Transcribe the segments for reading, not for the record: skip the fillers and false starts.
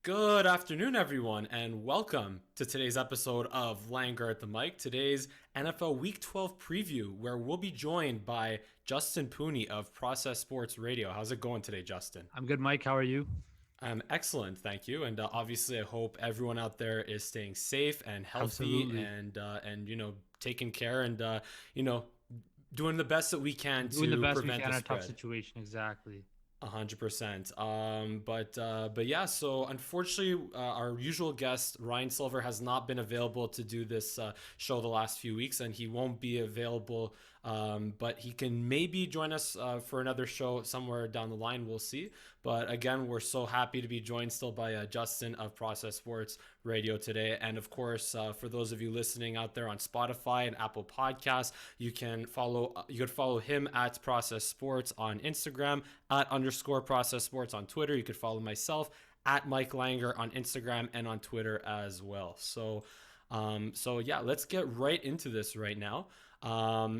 Good afternoon, everyone, and welcome to today's episode of Langer at the Mic. Today's NFL Week 12 preview, where we'll be joined by Justin Pooni of Process Sports Radio. How's it going today, Justin? I'm good, Mike. How are you? I'm excellent, thank you. And obviously, I hope everyone out there is staying safe and healthy, Absolutely. and taking care and you know doing the best that we can Doing the to best we prevent can the in a tough spread. situation. Exactly. 100%. But yeah. So unfortunately, our usual guest Ryan Silver has not been available to do this show the last few weeks, and he won't be available. But he can maybe join us for another show somewhere down the line. We'll see. But again, we're so happy to be joined still by Justin of Process Sports Radio today, and of course, for those of you listening out there on Spotify and Apple Podcasts, you could follow him at Process Sports on Instagram, at underscore Process Sports on Twitter. You could follow myself at Mike Langer on Instagram and on Twitter as well. So yeah, let's get right into this right now.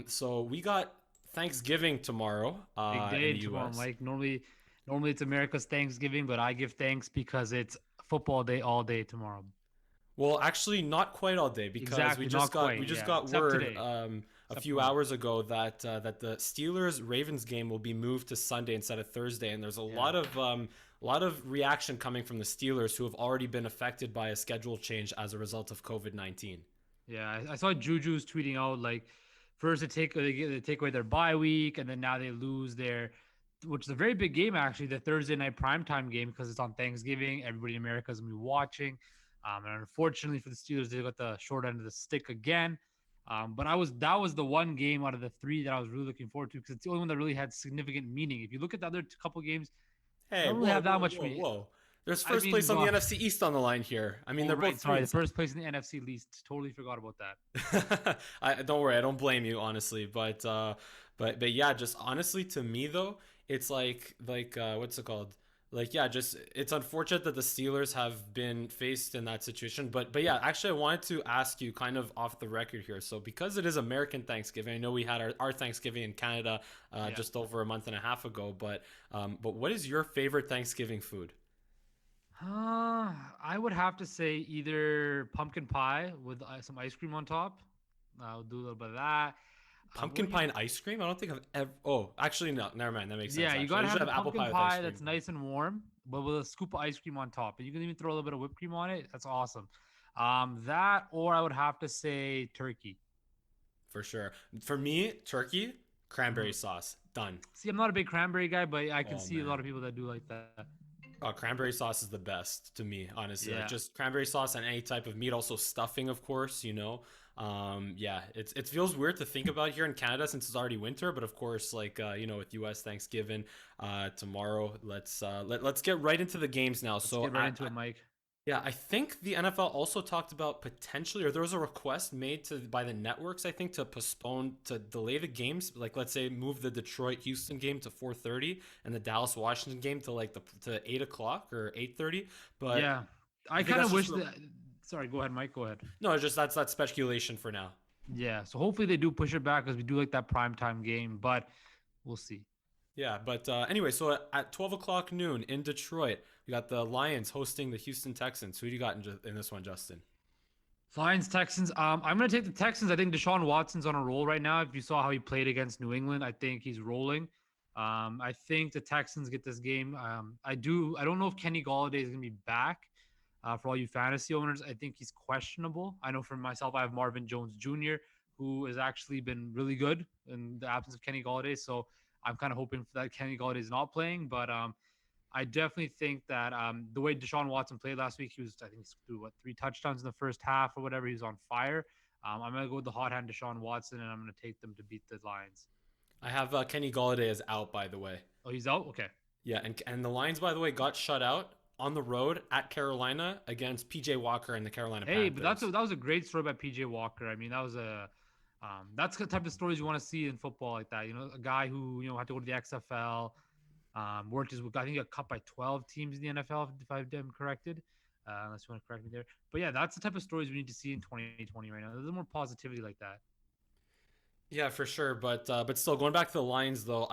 So we got Thanksgiving tomorrow Big in day the tomorrow, U.S. Mike. Normally it's America's Thanksgiving, but I give thanks because it's football day all day tomorrow. Well, actually, not quite all day because Exactly. Not we quite. just Yeah. got Except word today. a Except few tonight. hours ago that the Steelers Ravens game will be moved to Sunday instead of Thursday, and there's Yeah. a lot of reaction coming from the Steelers who have already been affected by a schedule change as a result of COVID-19. Yeah. I saw Juju's tweeting out like first they take away their bye week, and then now they lose their, which is a very big game actually, the Thursday night primetime game because it's on Thanksgiving. Everybody in America is gonna be watching. And unfortunately for the Steelers, they got the short end of the stick again. But that was the one game out of the three that I was really looking forward to because it's the only one that really had significant meaning. If you look at the other couple games, they Hey, don't really whoa, have that whoa, much whoa, meaning. whoa! There's I first mean, place on the NFC East on the line here. I mean, oh they're right, both three sorry, the and first place in the NFC least. Totally forgot about that. I don't worry, I don't blame you honestly, but yeah, just honestly to me though, it's like what's it called? Like yeah, just it's unfortunate that the Steelers have been faced in that situation, but yeah, actually I wanted to ask you kind of off the record here. So because it is American Thanksgiving, I know we had our Thanksgiving in Canada Yeah. just over a month and a half ago, but what is your favorite Thanksgiving food? I would have to say either pumpkin pie with some ice cream on top. I'll do a little bit of that. Pumpkin What do pie you? and ice cream? I don't think I've ever. Oh, actually, no. Never mind. That makes sense. Yeah, you Actually, I gotta have usually the have apple pumpkin pie with ice pie cream. that's nice and warm, but with a scoop of ice cream on top. And you can even throw a little bit of whipped cream on it. That's awesome. That or I would have to say turkey. For sure. For me, turkey, cranberry Mhm. sauce. Done. See, I'm not a big cranberry guy, but I can Oh see a lot of man. people that do like that. Cranberry sauce is the best to me, honestly. Like Yeah. just cranberry sauce and any type of meat, also stuffing, of course. Yeah, it feels weird to think about here in Canada since it's already winter, but of course, like with U.S. Thanksgiving tomorrow, let's get right into the games now. Let's So get right into it, Mike. yeah, I think the NFL also talked about potentially, or there was a request made to by the networks, I think, to postpone, to delay the games. Like, let's say, move the Detroit Houston game to 4:30 and the Dallas Washington game to like the to 8 o'clock or 8:30. But Yeah. I I think kind that's of just wish that. Sorry, go ahead, Mike. Go ahead. no, it's just that's speculation for now. Yeah. So hopefully they do push it back because we do like that prime time game, but we'll see. Yeah, but anyway, so at 12 o'clock noon in Detroit, we got the Lions hosting the Houston Texans. Who do you got in this one, Justin? Lions, Texans. I'm gonna take the Texans. I think Deshaun Watson's on a roll right now. If you saw how he played against New England, I think he's rolling. I think the Texans get this game. I do. I don't know if Kenny Galladay is gonna be back. For all you fantasy owners, I think he's questionable. I know for myself, I have Marvin Jones Jr., who has actually been really good in the absence of Kenny Galladay. So I'm kind of hoping for that Kenny Galladay is not playing, but I definitely think that the way Deshaun Watson played last week, I think he threw what 3 touchdowns in the first half or whatever. He was on fire. I'm gonna go with the hot hand Deshaun Watson, and I'm gonna take them to beat the Lions. I have Kenny Galladay is out, by the way. Oh, he's out. Okay. Yeah, and the Lions, by the way, got shut out on the road at Carolina against PJ Walker and the Carolina Hey, but Panthers. that was a great story by PJ Walker. I mean, that was a that's the type of stories you want to see in football like that. You know, a guy who had to go to the XFL, worked his. I think he got cut by 12 teams in the NFL, if I'm corrected. Unless you want to correct me there. But yeah, that's the type of stories we need to see in 2020 right now. There's more positivity like that. Yeah, for sure. But still, going back to the Lions, though,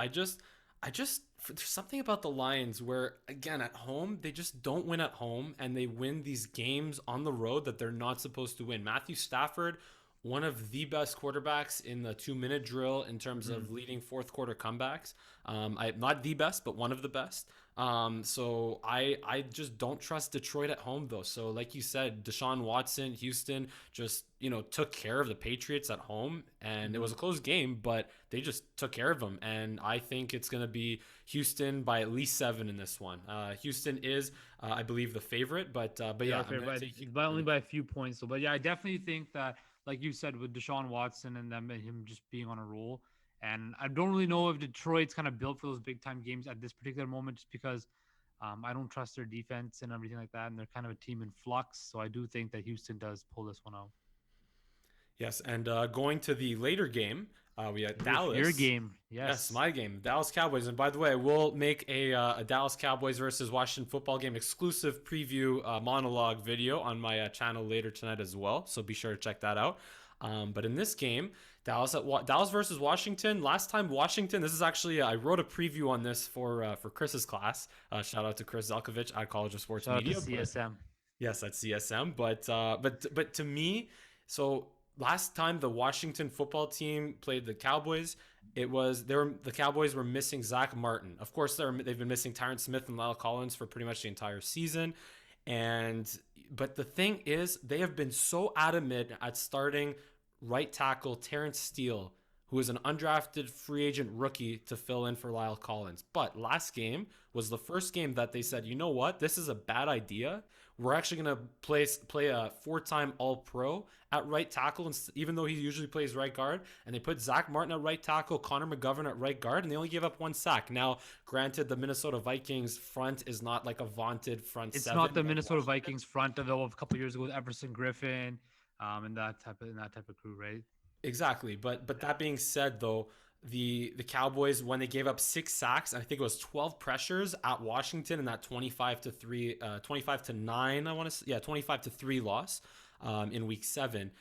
there's something about the Lions where, again, at home they just don't win at home, and they win these games on the road that they're not supposed to win. Matthew Stafford, one of the best quarterbacks in the 2 minute drill in terms Mhm. of leading fourth quarter comebacks. I not the best, but one of the best. So I just don't trust Detroit at home though. So like you said, Deshaun Watson, Houston just took care of the Patriots at home, and it was Mhm. a close game, but they just took care of them. And I think it's going to be Houston by at least 7 in this one. Houston is, I believe, the favorite, but They yeah, are I'm favored going to take by only Houston. by a few points. So, but yeah, I definitely think that, like you said, with Deshaun Watson and them and him just being on a roll, and I don't really know if Detroit's kind of built for those big time games at this particular moment, just because I don't trust their defense and everything like that, and they're kind of a team in flux. So I do think that Houston does pull this one out. Yes, and going to the later game, we had Your Dallas. game, Yes, yes. my game, Dallas Cowboys. And by the way, we'll make a Dallas Cowboys versus Washington football game exclusive preview monologue video on my channel later tonight as well. So be sure to check that out. But in this game, Dallas versus Washington. Last time Washington. This is actually I wrote a preview on this for Chris's class. Shout out to Chris Zelkovich at College of Sports Shout out to Media. But CSM. yes, at CSM. But to me, so last time the Washington football team played the Cowboys, the Cowboys were missing Zach Martin. Of course, they've been missing Tyron Smith and Lyle Collins for pretty much the entire season. And but the thing is, they have been so adamant at starting right tackle Terrence Steele, who is an undrafted free agent rookie to fill in for Lyle Collins. But last game was the first game that they said, you know what, this is a bad idea. We're actually going to play a 4-time All Pro at right tackle, even though he usually plays right guard. And they put Zach Martin at right tackle, Connor McGovern at right guard, and they only gave up 1 sack. Now, granted, the Minnesota Vikings front is not like a vaunted front It's not seven the like Minnesota Washington. Vikings front of a couple years ago with Everson Griffin, and that type of crew, right? Exactly, but Yeah. that being said, though, the Cowboys, when they gave up 6 sacks, I think it was 12 pressures at Washington in that 25-3, 25-9, I want to say, yeah, 25-3 loss in Week 7.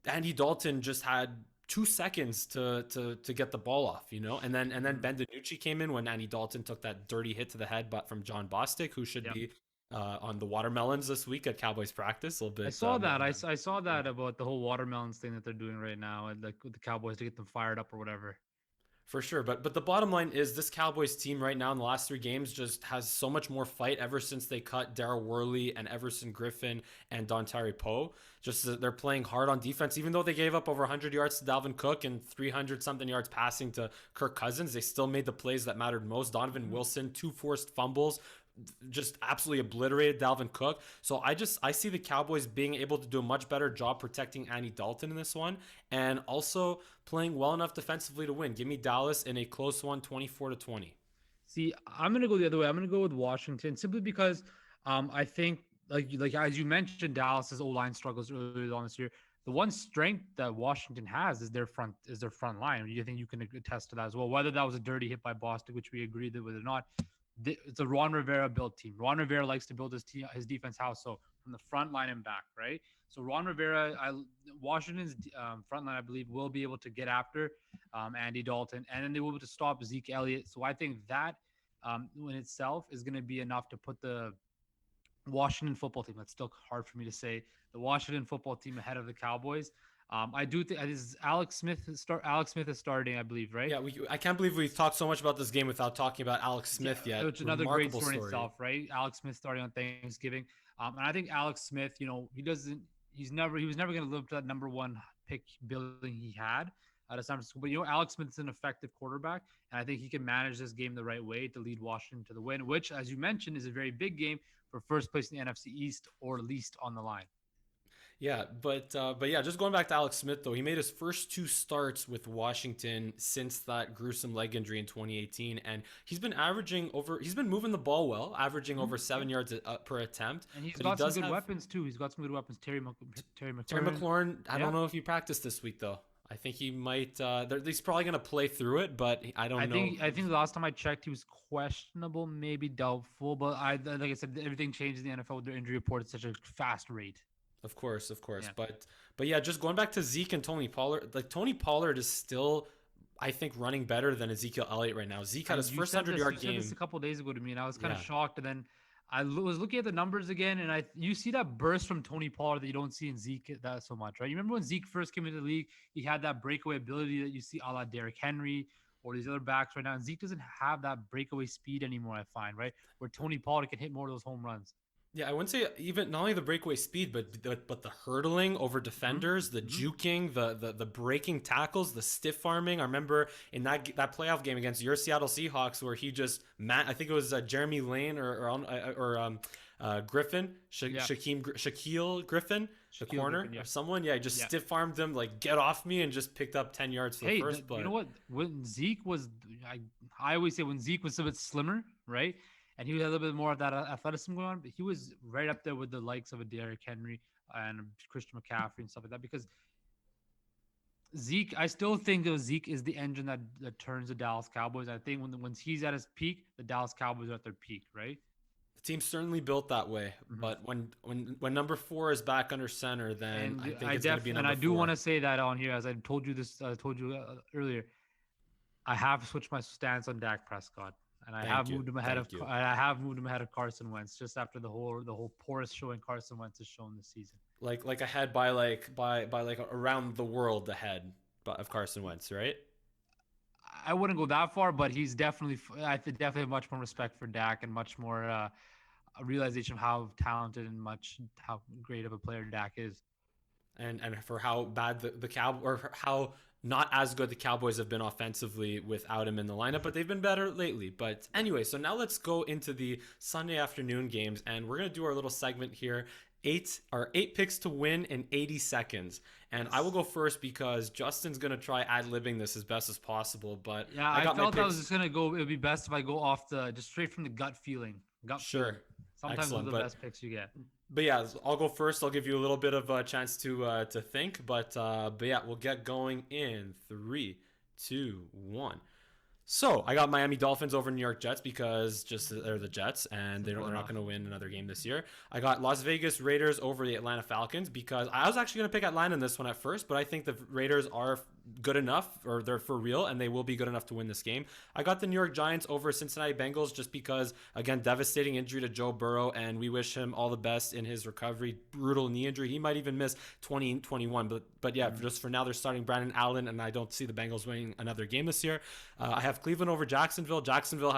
Andy Dalton just had 2 seconds to get the ball off, and then Mhm. Ben DiNucci came in when Andy Dalton took that dirty hit to the head, but from John Bostic, who should Yep. be on the watermelons this week at Cowboys practice, a little I bit saw more that. on them. I saw Yeah. that about the whole watermelons thing that they're doing right now, and like with the Cowboys to get them fired up or whatever. For sure, but the bottom line is this Cowboys team right now in the last 3 games just has so much more fight ever since they cut Darryl Worley and Everson Griffin and Dontari Poe. Just they're playing hard on defense, even though they gave up over 100 yards to Dalvin Cook and 300 something yards passing to Kirk Cousins. They still made the plays that mattered most. Donovan Mhm. Wilson, 2 forced fumbles, just absolutely obliterated Dalvin Cook. So I see the Cowboys being able to do a much better job protecting Andy Dalton in this one, and also playing well enough defensively to win. Give me Dallas in a close one, 24-20. See, I'm gonna go the other way. I'm gonna go with Washington simply because I think like as you mentioned, Dallas's O line struggles early on this year. The one strength that Washington has is their front line. You think you can attest to that as well. Whether that was a dirty hit by Boston, which we agreed with or not, it's a Ron Rivera built team. Ron Rivera likes to build his defense house. So from the front line and back, right? So Ron Rivera, Washington's front line, I believe, will be able to get after Andy Dalton, and then they will be able to stop Zeke Elliott. So I think that in itself is going to be enough to put the Washington football team. That's still hard for me to say. The Washington football team ahead of the Cowboys. I do think this Alex Smith Alex Smith is starting, I believe, right? Yeah, I can't believe we've talked so much about this game without talking about Alex Yeah, Smith yet. which is another great Remarkable story in story. itself, right? Alex Smith starting on Thanksgiving, and I think Alex Smith, he doesn't, he was never going to live to that number one pick billing he had out of San Francisco. But Alex Smith is an effective quarterback, and I think he can manage this game the right way to lead Washington to the win, which, as you mentioned, is a very big game for first place in the NFC East or least on the line. Yeah, but yeah, just going back to Alex Smith though, he made his first 2 starts with Washington since that gruesome leg injury in 2018, and he's been moving the ball well, averaging over Yeah. 7 yards per attempt. And he's But he got some does good have weapons too. He's got some good weapons. Terry Terry McLaurin. McLaurin. I Yeah. don't know if he practiced this week though. I think he might. He's probably going to play through it, but I don't know. I think the last time I checked, he was questionable, maybe doubtful. But like I said, everything changed in the NFL with their injury report at such a fast rate. Of course, Yeah. but yeah, just going back to Zeke and Tony Pollard. Like Tony Pollard is still, I think, running better than Ezekiel Elliott right now. Zeke had And his first 100 you yard said this a game. couple days ago to me, and I was kind of Yeah. shocked. And then was looking at the numbers again, and you see that burst from Tony Pollard that you don't see in Zeke that so much, right? You remember when Zeke first came into the league, he had that breakaway ability that you see a la Derrick Henry or these other backs right now. And Zeke doesn't have that breakaway speed anymore, I find, right? Where Tony Pollard can hit more of those home runs. Yeah, I wouldn't say even not only the breakaway speed, but the hurdling over Mm-hmm. defenders, the Mm-hmm. juking, the breaking tackles, the stiff arming. I remember in that playoff game against your Seattle Seahawks where he just I think it was Jeremy Lane or Griffin, Yeah. Shaquille Griffin, the Shaquille corner Griffin, yeah. or someone. Yeah, he just Yeah. stiff armed him like get off me and just picked up 10 yards for the Hey, first. you know But what? When Zeke was, I, I always say when Zeke was a bit slimmer, right? And he had a little bit more of that athleticism going on, but he was right up there with the likes of a Derrick Henry and Christian McCaffrey and stuff like that. Because Zeke, I still think that Zeke is the engine that turns the Dallas Cowboys. I think when he's at his peak, the Dallas Cowboys are at their peak, right? the team's certainly built that way. Mm-hmm. But when number four is back under center, then I And think it's going to be and number I do want four. to say that on here, as I told you this, I told you earlier, I have switched my stance on Dak Prescott, and Thank you. Thank you. I have moved him ahead of Carson Wentz just after the whole poorest showing Carson Wentz has shown this season. Like ahead by like around the world ahead of Carson Wentz, right? I wouldn't go that far, but he's definitely I definitely have much more respect for Dak and much more a realization of how talented and how great of a player Dak is. And for how bad the Cow or how not as good the Cowboys have been offensively without him in the lineup, but they've been better lately. But anyway, so now let's go into the Sunday afternoon games, and we're gonna do our little segment here. Eight picks to win in 80 seconds. And I will go first because Justin's gonna try ad-libbing this as best as possible. But Yeah, I I got my felt I was picks. just gonna go. It would be best if I go off just straight from the gut feeling. Gut feeling. Sure. Sometimes those are Excellent. the best picks you get. But yeah, I'll go first. I'll give you a little bit of a chance to think. But yeah, we'll get going in 3, 2, 1. So I got Miami Dolphins over New York Jets because just they're the Jets and they're not going to win another game this year. I got Las Vegas Raiders over the Atlanta Falcons because I was actually going to pick Atlanta in this one at first, but I think the Raiders are good enough, or they're for real, and they will be good enough to win this game. I got the New York Giants over Cincinnati Bengals just because, again, devastating injury to Joe Burrow, and we wish him all the best in his recovery. Brutal knee injury. He might even miss 2021, but yeah, just for now, they're starting Brandon Allen, and I don't see the Bengals winning another game this year. I have Cleveland over Jacksonville. Jacksonville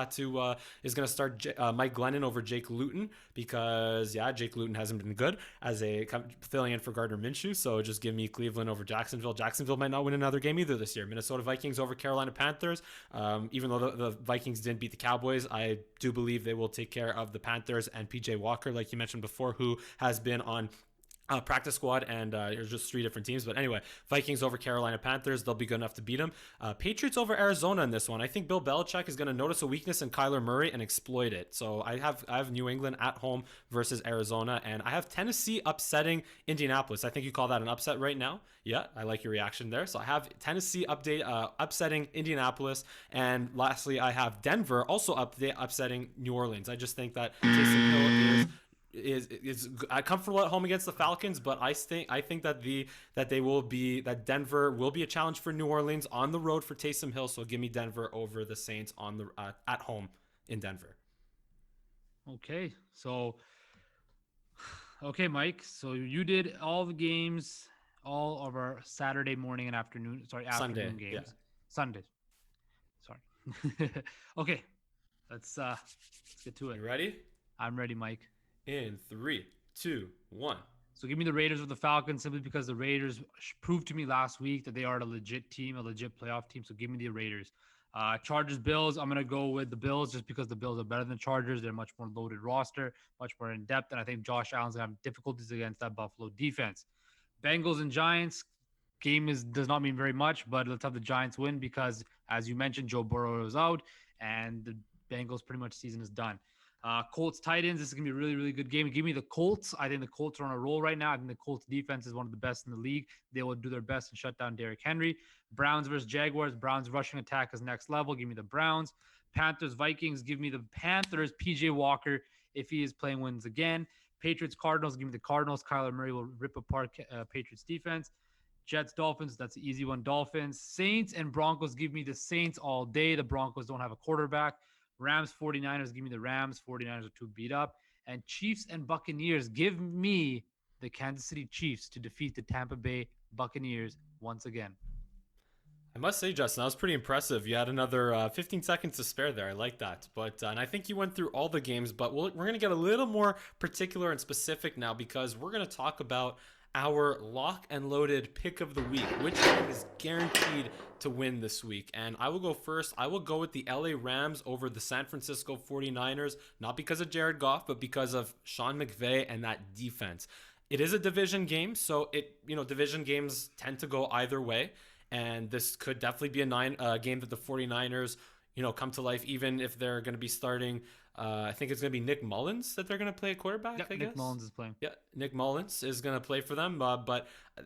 is going to start Mike Glennon over Jake Luton because, yeah, Jake Luton hasn't been good as a filling in for Gardner Minshew. So just give me Cleveland over Jacksonville. Jacksonville might not win another game either this year. Minnesota Vikings over Carolina Panthers. Even though the Vikings didn't beat the Cowboys, I do believe they will take care of the Panthers and PJ Walker, like you mentioned before, who has been on practice squad, and there's just three different teams. But anyway, Vikings over Carolina Panthers. They'll be good enough to beat them. Patriots over Arizona in this one. I think Bill Belichick is going to notice a weakness in Kyler Murray and exploit it. So I have New England at home versus Arizona, and I have Tennessee upsetting Indianapolis. I think you call that an upset right now. Yeah, I like your reaction there. So I have Tennessee upsetting Indianapolis, and lastly, I have Denver also upsetting New Orleans. I just think that Taysom Hill is comfortable at home against the Falcons, but I think that Denver will be a challenge for New Orleans on the road for Taysom Hill. So give me Denver over the Saints on the at home in Denver. Okay, Mike. So you did all the games, all of our Saturday morning and afternoon. Sorry, Sunday, afternoon games. yeah. Sunday. Sorry. Okay, let's get to it. You ready? I'm ready, Mike. In 3, 2, 1. So give me the Raiders with the Falcons simply because the Raiders proved to me last week that they are a legit team, a legit playoff team. So give me the Raiders. Chargers, Bills. I'm going to go with the Bills just because the Bills are better than the Chargers. They're a much more loaded roster, much more in depth. And I think Josh Allen's going to have difficulties against that Buffalo defense. Bengals and Giants. Game does not mean very much, but let's have the Giants win because, as you mentioned, Joe Burrow is out and the Bengals pretty much season is done. Colts, Titans. This is going to be a really, really good game. Give me the Colts. I think the Colts are on a roll right now. I think the Colts defense is one of the best in the league. They will do their best and shut down Derrick Henry. Browns versus Jaguars. Browns rushing attack is next level. Give me the Browns. Panthers, Vikings. Give me the Panthers. PJ Walker, if he is playing, wins again. Patriots, Cardinals. Give me the Cardinals. Kyler Murray will rip apart Patriots defense. Jets, Dolphins, that's the easy one. Dolphins, Saints, and Broncos give me the Saints all day. The Broncos don't have a quarterback. Rams, 49ers, give me the Rams. 49ers are too beat up. And Chiefs and Buccaneers, give me the Kansas City Chiefs to defeat the Tampa Bay Buccaneers once again. I must say, Justin, that was pretty impressive. You had another 15 seconds to spare there. I like that. But and I think you went through all the games, but we're going to get a little more particular and specific now because we're going to talk about our lock and loaded pick of the week. Which team is guaranteed to win this week? And I will go first. I will go with the LA Rams over the San Francisco 49ers, not because of Jared Goff, but because of Sean McVay and that defense. It is a division game, so division games tend to go either way. And this could definitely be a game that the 49ers, come to life, even if they're going to be starting. I think it's going to be Nick Mullins that they're going to play at quarterback, Yep, I guess. Nick Mullins is playing. Yeah, Nick Mullins is going to play for them,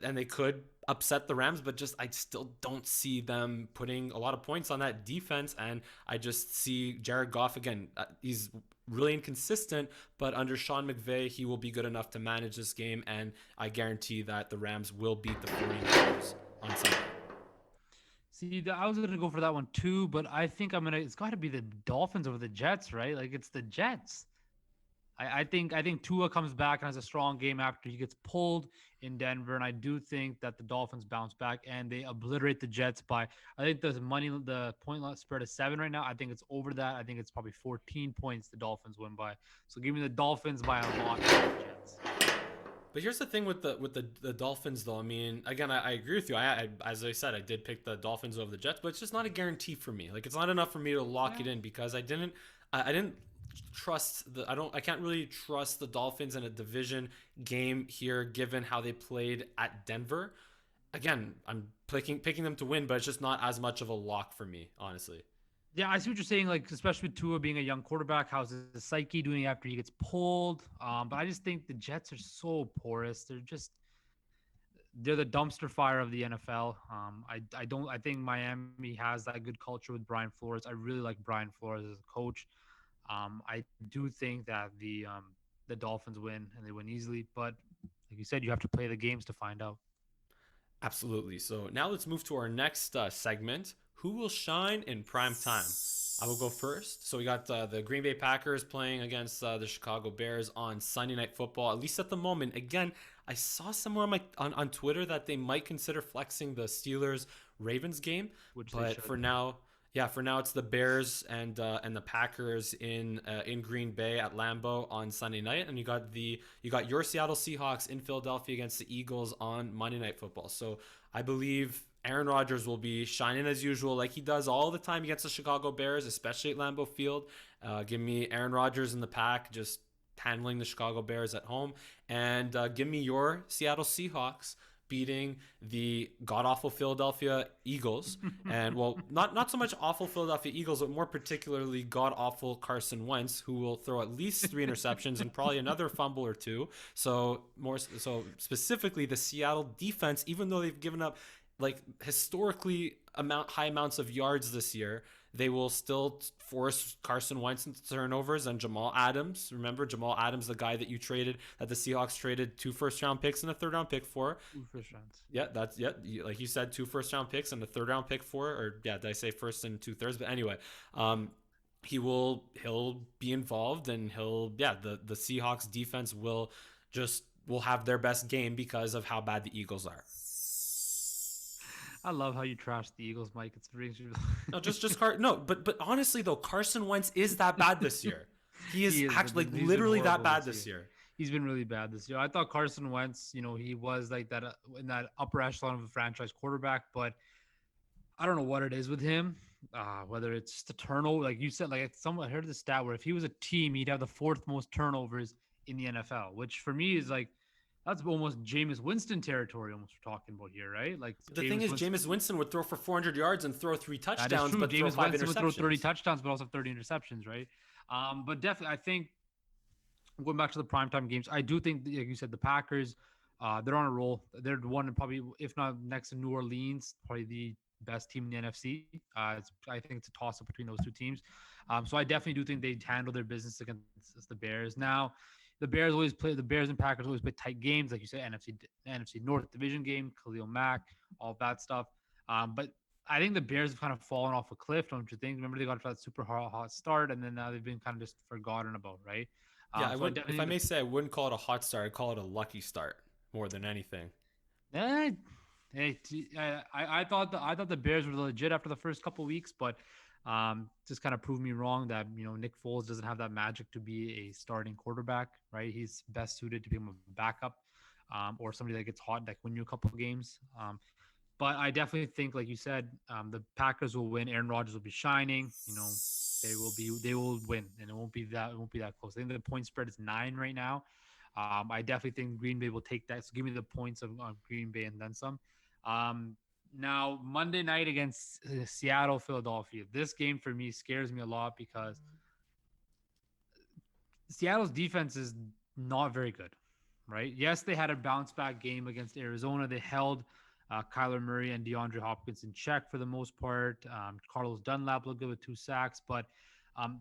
and they could upset the Rams, but just I still don't see them putting a lot of points on that defense, and I just see Jared Goff again. He's really inconsistent, but under Sean McVay, he will be good enough to manage this game, and I guarantee that the Rams will beat the 49ers on Sunday. See, I was gonna go for that one too, but I think it's got to be the Dolphins over the Jets, right? Like it's the Jets. I think Tua comes back and has a strong game after he gets pulled in Denver, and I do think that the Dolphins bounce back and they obliterate the Jets by. I think the point spread is 7 right now. I think it's over that. I think it's probably 14 points the Dolphins win by. So give me the Dolphins by a lot. Jets. But here's the thing with the Dolphins, though. I mean, again, I agree with you. As I said, I did pick the Dolphins over the Jets, but it's just not a guarantee for me. Like, it's not enough for me to lock it in because I didn't trust I can't really trust the Dolphins in a division game here, given how they played at Denver. Again, I'm picking them to win, but it's just not as much of a lock for me, honestly. Yeah, I see what you're saying. Like, especially with Tua being a young quarterback, how's his psyche doing after he gets pulled? But I just think the Jets are so porous. They're the dumpster fire of the NFL. I think Miami has that good culture with Brian Flores. I really like Brian Flores as a coach. I do think that the Dolphins win and they win easily. But like you said, you have to play the games to find out. Absolutely. So now let's move to our next segment. Who will shine in prime time? I will go first. So we got the Green Bay Packers playing against the Chicago Bears on Sunday Night Football, at least at the moment. Again, I saw somewhere on Twitter that they might consider flexing the Steelers-Ravens game. But for now, it's the Bears and the Packers in Green Bay at Lambeau on Sunday night, and you got your Seattle Seahawks in Philadelphia against the Eagles on Monday Night Football. So I believe Aaron Rodgers will be shining as usual, like he does all the time against the Chicago Bears, especially at Lambeau Field. Give me Aaron Rodgers in the pack, just handling the Chicago Bears at home, and give me your Seattle Seahawks beating the god-awful Philadelphia Eagles. And, well, not so much awful Philadelphia Eagles, but more particularly god-awful Carson Wentz, who will throw at least 3 interceptions and probably another fumble or 2. So specifically the Seattle defense, even though they've given up like historically high amounts of yards this year, they will still force Carson Wentz into turnovers and Jamal Adams. Remember Jamal Adams, the guy that the Seahawks traded 2 first-round picks and a third-round pick for. 2 first rounds. Yeah, like you said, 2 first-round picks and a third-round pick for, or did I say first and 2/3? But anyway, he'll be involved, and the Seahawks defense will have their best game because of how bad the Eagles are. I love how you trash the Eagles, Mike. It's really but honestly though, Carson Wentz is that bad this year. He is actually literally that bad this year. He's been really bad this year. I thought Carson Wentz, he was like that in that upper echelon of a franchise quarterback, but I don't know what it is with him. Whether it's just a turnover, like you said, like I heard the stat where if he was a team, he'd have the 4th most turnovers in the NFL, which for me is like, that's almost Jameis Winston territory almost we're talking about here, right? Like the thing is, Jameis Winston would throw for 400 yards and throw 3 touchdowns, but Jameis throw 5 Winston interceptions. would throw 30 touchdowns, but also 30 interceptions, right? But definitely, I think going back to the primetime games, I do think, like you said, the Packers, they're on a roll. They're one, probably, if not next to New Orleans, probably the best team in the NFC. I think it's a toss-up between those 2 teams. So I definitely do think they handle their business against the Bears. Now, the Bears and Packers always play tight games, like you said, NFC North division game, Khalil Mack, all that stuff. But I think the Bears have kind of fallen off a cliff, don't you think? Remember they got that super hot start, and then now they've been kind of just forgotten about, right? Yeah, I So I wouldn't. If definitely I think may say, I wouldn't call it a hot start. I'd call it a lucky start more than anything. Eh, I thought the Bears were legit after the first couple weeks, but just kind of proved me wrong that Nick Foles doesn't have that magic to be a starting quarterback, right? He's best suited to become a backup, or somebody that gets hot that can win you a couple of games. But I definitely think, like you said, the Packers will win. Aaron Rodgers will be shining. They will win, and it won't be that close. I think the point spread is 9 right now. I definitely think Green Bay will take that. So give me the points of Green Bay and then some. Um, Now Monday night against Seattle, Philadelphia. This game for me scares me a lot because Seattle's defense is not very good, right? Yes, they had a bounce back game against Arizona. They held Kyler Murray and DeAndre Hopkins in check for the most part. Carlos Dunlap looked good with 2 sacks, but um,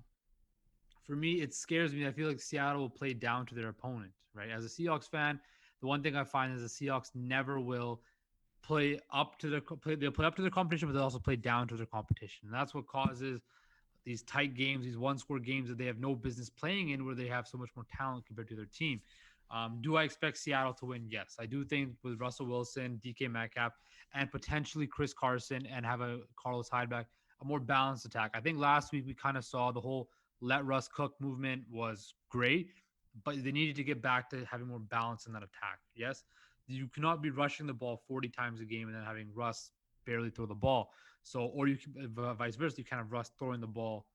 for me, it scares me. I feel like Seattle will play down to their opponent, right? As a Seahawks fan, the one thing I find is the Seahawks never will play up to their they'll play up to their competition, but they'll also play down to their competition. And that's what causes these tight games, these one-score games that they have no business playing in, where they have so much more talent compared to their team. Do I expect Seattle to win? Yes, I do think with Russell Wilson, DK Metcalf, and potentially Chris Carson, and have a Carlos Hyde back, a more balanced attack. I think last week we kind of saw the whole let Russ cook movement was great, but they needed to get back to having more balance in that attack. Yes, you cannot be rushing the ball 40 times a game and then having Russ barely throw the ball. So, or you can vice versa, you kind of Russ throwing the ball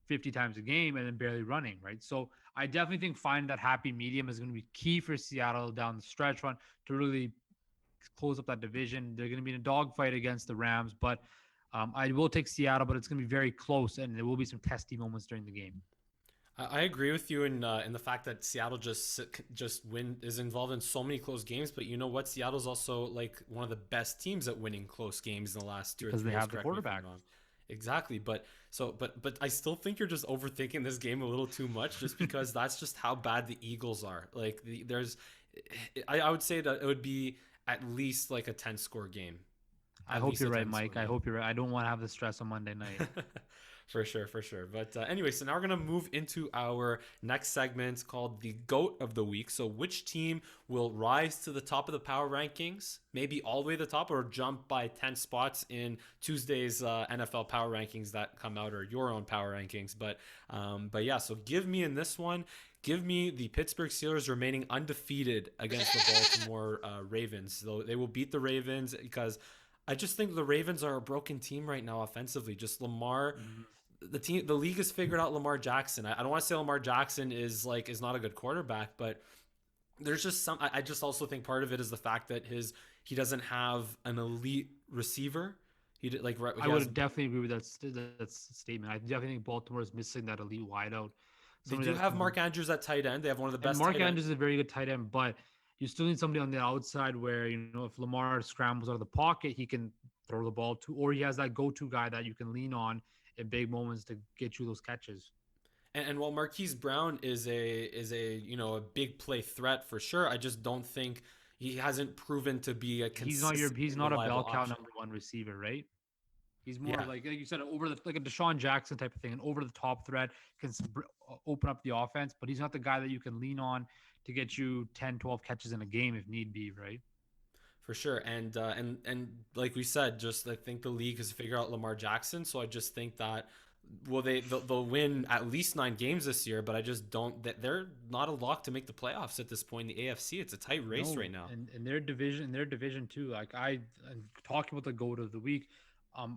50 times a game and then barely running, right? So I definitely think finding that happy medium is going to be key for Seattle down the stretch run to really close up that division. They're going to be in a dogfight against the Rams, but I will take Seattle, but it's going to be very close, and there will be some testy moments during the game. I agree with you in the fact that Seattle just win is involved in so many close games. But you know what? Seattle's also like one of the best teams at winning close games in the last two or Because three they years. have the Correct me if I'm quarterback. wrong. Exactly, but I still think you're just overthinking this game a little too much, just because that's just how bad the Eagles are. Like I would say that it would be at least like a 10 score game, I at hope least you're a right, 10 score Mike. I game. hope you're right. I don't want to have the stress on Monday night. For sure, for sure. But anyway, so now we're going to move into our next segment called the GOAT of the Week. So, which team will rise to the top of the power rankings, maybe all the way to the top, or jump by 10 spots in Tuesday's NFL power rankings that come out, or your own power rankings? But yeah, so give me in this one. Give me the Pittsburgh Steelers remaining undefeated against the Baltimore Ravens. Though they will beat the Ravens because I just think the Ravens are a broken team right now offensively. Just Lamar, the league has figured out Lamar Jackson. I don't want to say Lamar Jackson is not a good quarterback, but there's just some. I just also think part of it is the fact that he doesn't have an elite receiver. I he has. would definitely agree with that statement. I definitely think Baltimore is missing that elite wideout, They somebody do that have can. Mark Andrews at tight end. They have one of the And best Mark tight end. Andrews is a very good tight end, but you still need somebody on the outside where if Lamar scrambles out of the pocket, he can throw the ball to, or he has that go-to guy that you can lean on in big moments to get you those catches. And while Marquise Brown is a a big play threat for sure, I just don't think he hasn't proven to be a He's consistently not a reliable bell cow option. number one receiver, right? He's more Yeah, like you said, over the like a Deshaun Jackson type of thing, an over the top threat can open up the offense, but he's not the guy that you can lean on to get you 10, 12 catches in a game if need be, right? for sure. And like we said, just I think the league has figured out Lamar Jackson, so I just think that they'll win at least 9 games this year, but I just don't that they're not a lock to make the playoffs at this point in the AFC. It's a tight race No, right now. and in their division too. Like I'm talking about the goat of the week.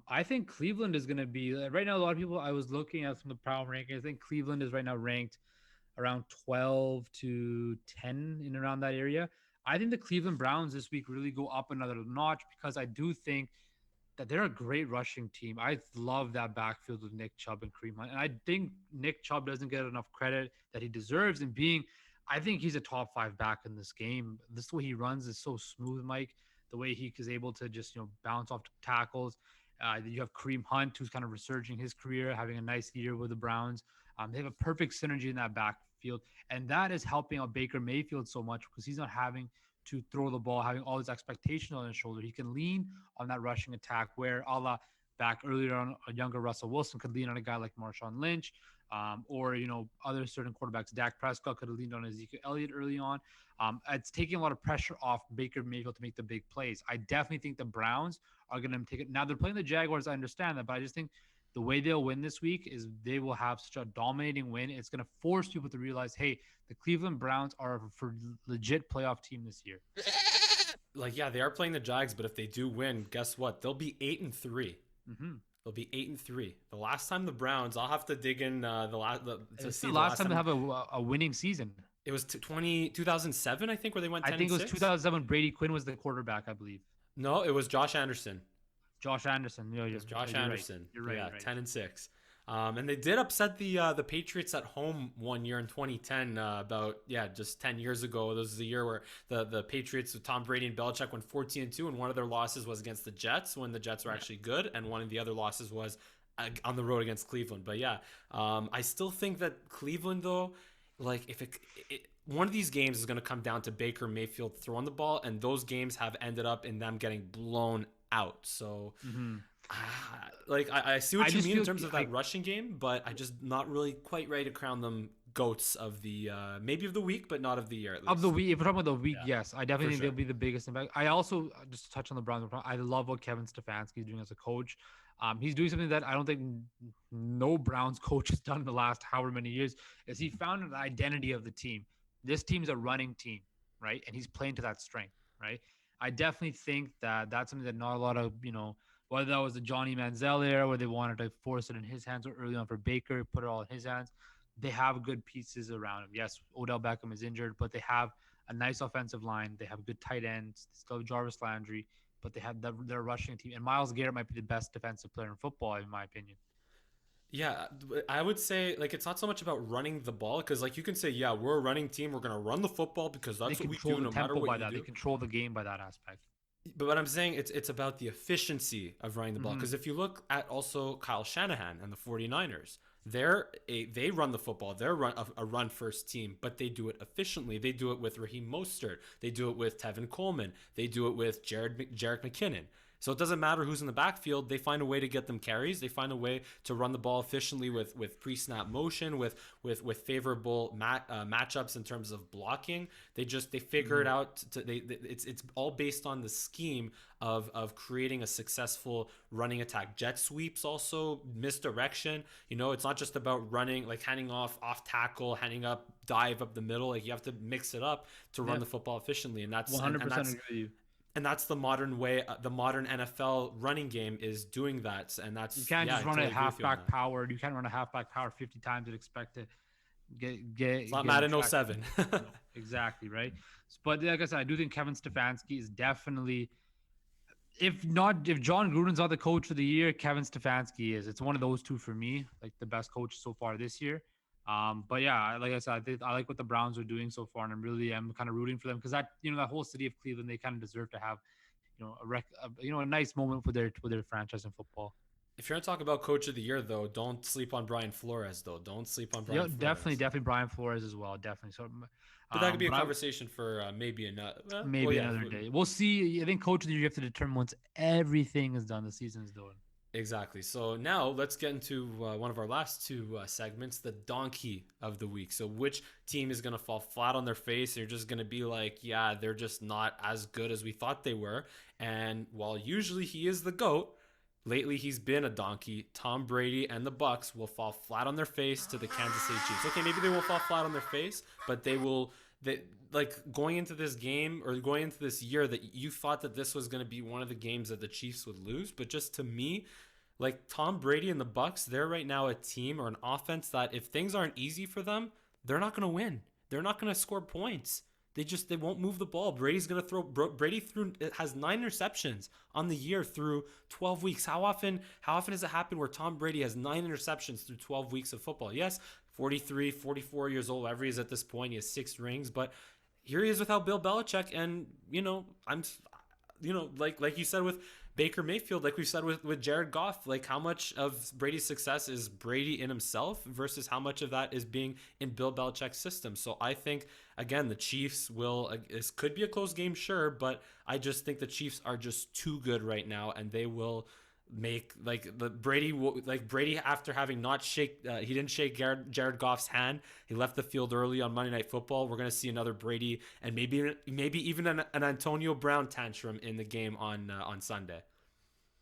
I think Cleveland is going to be right now. A lot of people I was looking at some of the power rankings. I think Cleveland is right now ranked around 12 to 10 in around that area. I think the Cleveland Browns this week really go up another notch because I do think that they're a great rushing team. I love that backfield with Nick Chubb and Kareem Hunt. And I think Nick Chubb doesn't get enough credit that he deserves. And I think he's a top 5 back in this game. This way he runs is so smooth, Mike. The way he is able to just, bounce off tackles. You have Kareem Hunt, who's kind of resurging his career, having a nice year with the Browns. They have a perfect synergy in that field. And that is helping out Baker Mayfield so much because he's not having to throw the ball, having all this expectation on his shoulder. He can lean on that rushing attack where a la back earlier on, a younger Russell Wilson could lean on a guy like Marshawn Lynch, or other certain quarterbacks. Dak Prescott could have leaned on Ezekiel Elliott early on. It's taking a lot of pressure off Baker Mayfield to make the big plays. I definitely think the Browns are going to take it. Now they're playing the Jaguars. I understand that, but I just think the way they'll win this week is they will have such a dominating win. It's going to force people to realize, hey, the Cleveland Browns are a for legit playoff team this year. Like, yeah, they are playing the Jags, but if they do win, guess what? They'll be 8-3. Mm-hmm. They'll be 8-3. The last time the Browns, I'll have to dig in to see the last time they have a winning season. It was 2007, I think, where they went 10-6. I think it was 2007. Brady Quinn was the quarterback, I believe. No, it was Josh Anderson. Josh Anderson. It was Josh Anderson. You're right. Yeah, You're right. 10-6. And they did upset the Patriots at home one year in 2010, just 10 years ago. This was the year where the Patriots with Tom Brady and Belichick went 14-2, and one of their losses was against the Jets when the Jets were actually good, and one of the other losses was on the road against Cleveland. But yeah, I still think that Cleveland, though, like if one of these games is going to come down to Baker Mayfield throwing the ball, and those games have ended up in them getting blown out. So. Mm-hmm. I see what you mean in terms of that rushing game, but I just not really quite ready to crown them goats of the maybe of the week, but not of the year at least. Of the week, if we're talking about the week, yes, I definitely think they'll be the biggest impact. I also just to touch on the Browns. I love what Kevin Stefanski is doing as a coach. He's doing something that I don't think no Browns coach has done in the last however many years. Is he found an identity of the team. This team's a running team, right? And he's playing to that strength, right? I definitely think that that's something that not a lot of whether that was the Johnny Manziel era where they wanted to force it in his hands or early on for Baker, put it all in his hands. They have good pieces around him. Yes, Odell Beckham is injured, but they have a nice offensive line. They have good tight ends. They still have Jarvis Landry, but they have their rushing team. And Myles Garrett might be the best defensive player in football, in my opinion. Yeah, I would say it's not so much about running the ball because you can say, yeah, we're a running team. We're going to run the football because that's what we do no matter what you do. They control the game by that aspect. But what I'm saying, it's about the efficiency of running the ball. Because if you look at also Kyle Shanahan and the 49ers, they run the football. They're a run-first team, but they do it efficiently. They do it with Raheem Mostert. They do it with Tevin Coleman. They do it with Jerick McKinnon. So it doesn't matter who's in the backfield. They find a way to get them carries. They find a way to run the ball efficiently with pre-snap motion, with favorable matchups in terms of blocking. They figure it out. It's all based on the scheme of creating a successful running attack. Jet sweeps also, misdirection. It's not just about running, handing off tackle, handing up, dive up the middle. You have to mix it up to run the football efficiently, and that's 100% agree with you. And that's the modern way. The modern NFL running game is doing that, and that's you can't just run a halfback power. You can't run a halfback power 50 times and expect to get. It's not Madden 07. Exactly right. But like I said, I do think Kevin Stefanski is definitely, if John Gruden's not the coach of the year, Kevin Stefanski is. It's one of those two for me, the best coach so far this year. But yeah, like I said, I like what the Browns are doing so far, and I'm kind of rooting for them because that whole city of Cleveland, they kind of deserve to have, a nice moment for their franchise in football. If you're gonna talk about coach of the year, though, don't sleep on Brian Flores. Don't sleep on Brian. Flores. Definitely Brian Flores as well. Definitely. So, but that could be a conversation for maybe another day. We'll see. I think coach of the year you have to determine once everything is done, the season is done. Exactly. So now let's get into one of our last two segments, the donkey of the week. So which team is going to fall flat on their face? They're just going to be like, yeah, they're just not as good as we thought they were. And while usually he is the GOAT, lately he's been a donkey. Tom Brady and the Bucs will fall flat on their face to the Kansas City Chiefs. Okay, maybe they won't fall flat on their face, but they will. Going into this game or going into this year, that you thought that this was going to be one of the games that the Chiefs would lose. But just to me, Tom Brady and the Bucs, they're right now a team or an offense that if things aren't easy for them, they're not going to win. They're not going to score points. They won't move the ball. Brady's going to throw. Brady has 9 interceptions on the year through 12 weeks. How often does it happen where Tom Brady has 9 interceptions through 12 weeks of football? Yes, 43, 44 years old, whatever he is at this point. He has 6 rings, but here he is without Bill Belichick, and like you said with Baker Mayfield, like we've said with Jared Goff, like how much of Brady's success is Brady in himself versus how much of that is being in Bill Belichick's system. So I think, again, the Chiefs will, this could be a close game, sure, but I just think the Chiefs are just too good right now, and they will make like Brady after having not shake he didn't shake Jared Goff's hand. He left the field early on Monday Night Football. We're gonna see another Brady and maybe even an Antonio Brown tantrum in the game on Sunday.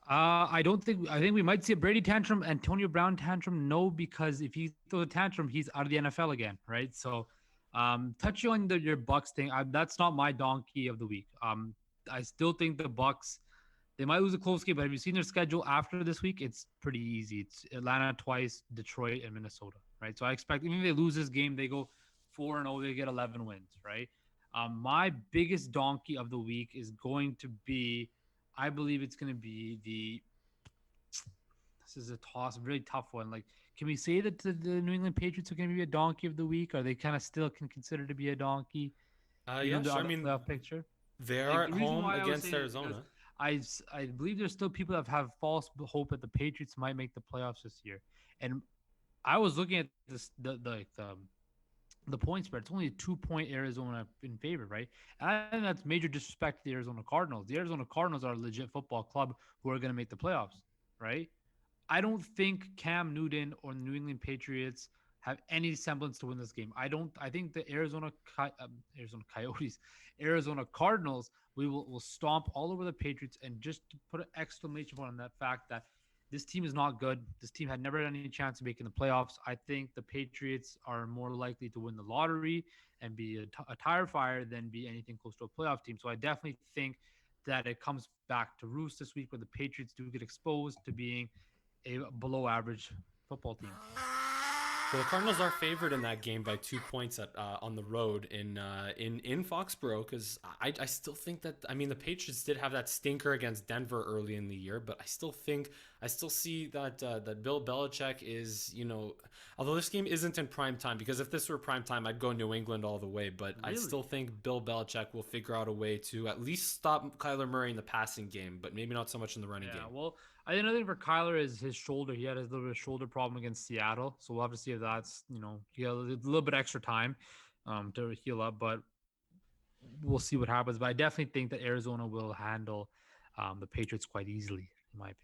I don't think. I think we might see a Brady tantrum, Antonio Brown tantrum. No, because if he throws a tantrum, he's out of the NFL again, right? So, touching on your Bucks thing, that's not my donkey of the week. I still think the Bucks, they might lose a close game, but have you seen their schedule after this week? It's pretty easy. It's Atlanta twice, Detroit, and Minnesota, right? So I expect even if they lose this game, they go 4-0, they get 11 wins, right? My biggest donkey of the week is going to be, I believe it's going to be the. This is a really tough one. Like, can we say that the New England Patriots are going to be a donkey of the week? Are they kind of still can consider to be a donkey, Yeah, even though sure. out I of the mean, playoff picture? they are Like at the reason home why I was against saying it is because Arizona. I believe there's still people that have false hope that the Patriots might make the playoffs this year, and I was looking at this the point spread. It's only a 2 point Arizona in favor, right? And I think that's major disrespect to the Arizona Cardinals. The Arizona Cardinals are a legit football club who are going to make the playoffs, right? I don't think Cam Newton or the New England Patriots have any semblance to win this game. I don't. I think the Arizona Coyotes, Arizona Cardinals, we will stomp all over the Patriots. And just to put an exclamation point on that fact that this team is not good. This team had never had any chance of making the playoffs. I think the Patriots are more likely to win the lottery and be a tire fire than be anything close to a playoff team. So I definitely think that it comes back to roost this week where the Patriots do get exposed to being a below average football team. Well, the Cardinals are favored in that game by 2 points on the road in Foxborough because I still think that, I mean, the Patriots did have that stinker against Denver early in the year, but I still see that Bill Belichick is, although this game isn't in prime time, because if this were prime time I'd go New England all the way, but I Really? still think Bill Belichick will figure out a way to at least stop Kyler Murray in the passing game, but maybe not so much in the running game. Well, I think another thing for Kyler is his shoulder. He had a little bit of shoulder problem against Seattle, so we'll have to see if that's he had a little bit extra time to heal up, but we'll see what happens. But I definitely think that Arizona will handle the Patriots quite easily, in my opinion.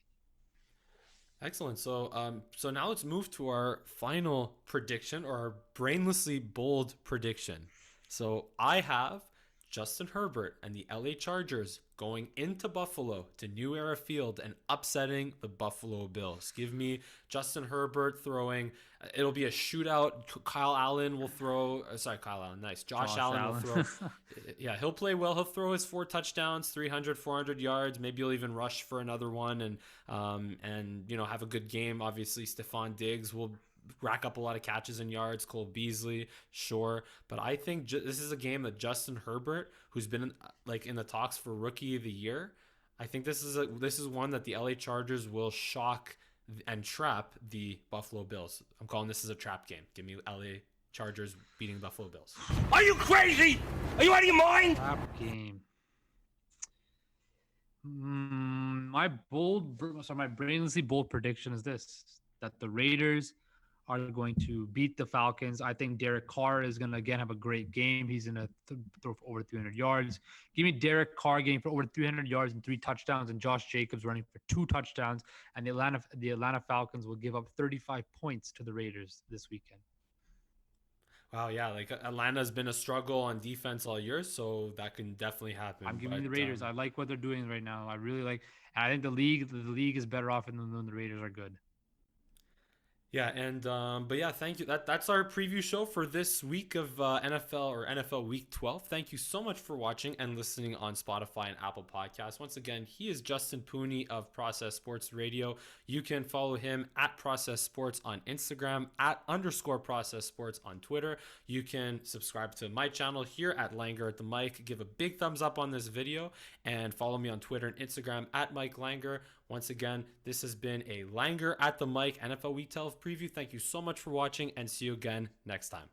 Excellent. So now let's move to our final prediction, or our brainlessly bold prediction. So I have Justin Herbert and the LA Chargers going into Buffalo to New Era Field and upsetting the Buffalo Bills. Give me Justin Herbert throwing. It'll be a shootout. Kyle Allen will throw. Sorry, Kyle Allen. Nice. Josh Allen will throw. Yeah, he'll play well. He'll throw his 4 touchdowns, 300, 400 yards. Maybe he'll even rush for another one and have a good game. Obviously, Stephon Diggs will rack up a lot of catches and yards. Cole Beasley, sure, but I think this is a game that Justin Herbert, who's been in the talks for Rookie of the Year, I think this is one that the LA Chargers will shock and trap the Buffalo Bills. I'm calling this as a trap game. Give me LA Chargers beating the Buffalo Bills. Are you crazy? Are you out of your mind? Trap game. My brainlessly bold prediction is this: that the Raiders are going to beat the Falcons. I think Derek Carr is going to, again, have a great game. He's going to throw for over 300 yards. Give me Derek Carr game for over 300 yards and 3 touchdowns, and Josh Jacobs running for 2 touchdowns. And the Atlanta Falcons will give up 35 points to the Raiders this weekend. Wow, yeah, like Atlanta's been a struggle on defense all year, so that can definitely happen. I'm giving the Raiders. I like what they're doing right now. I really like. I think the league is better off when the Raiders are good. Yeah, and but yeah, thank you. That's our preview show for this week of NFL Week 12. Thank you so much for watching and listening on Spotify and Apple Podcasts. Once again, he is Justin Pooni of Process Sports Radio. You can follow him at Process Sports on Instagram, at _Process Sports on Twitter. You can subscribe to my channel here at Langer at the Mic. Give a big thumbs up on this video and follow me on Twitter and Instagram at Mike Langer. Once again, this has been a Langer at the Mic NFL Week 12 preview. Thank you so much for watching, and see you again next time.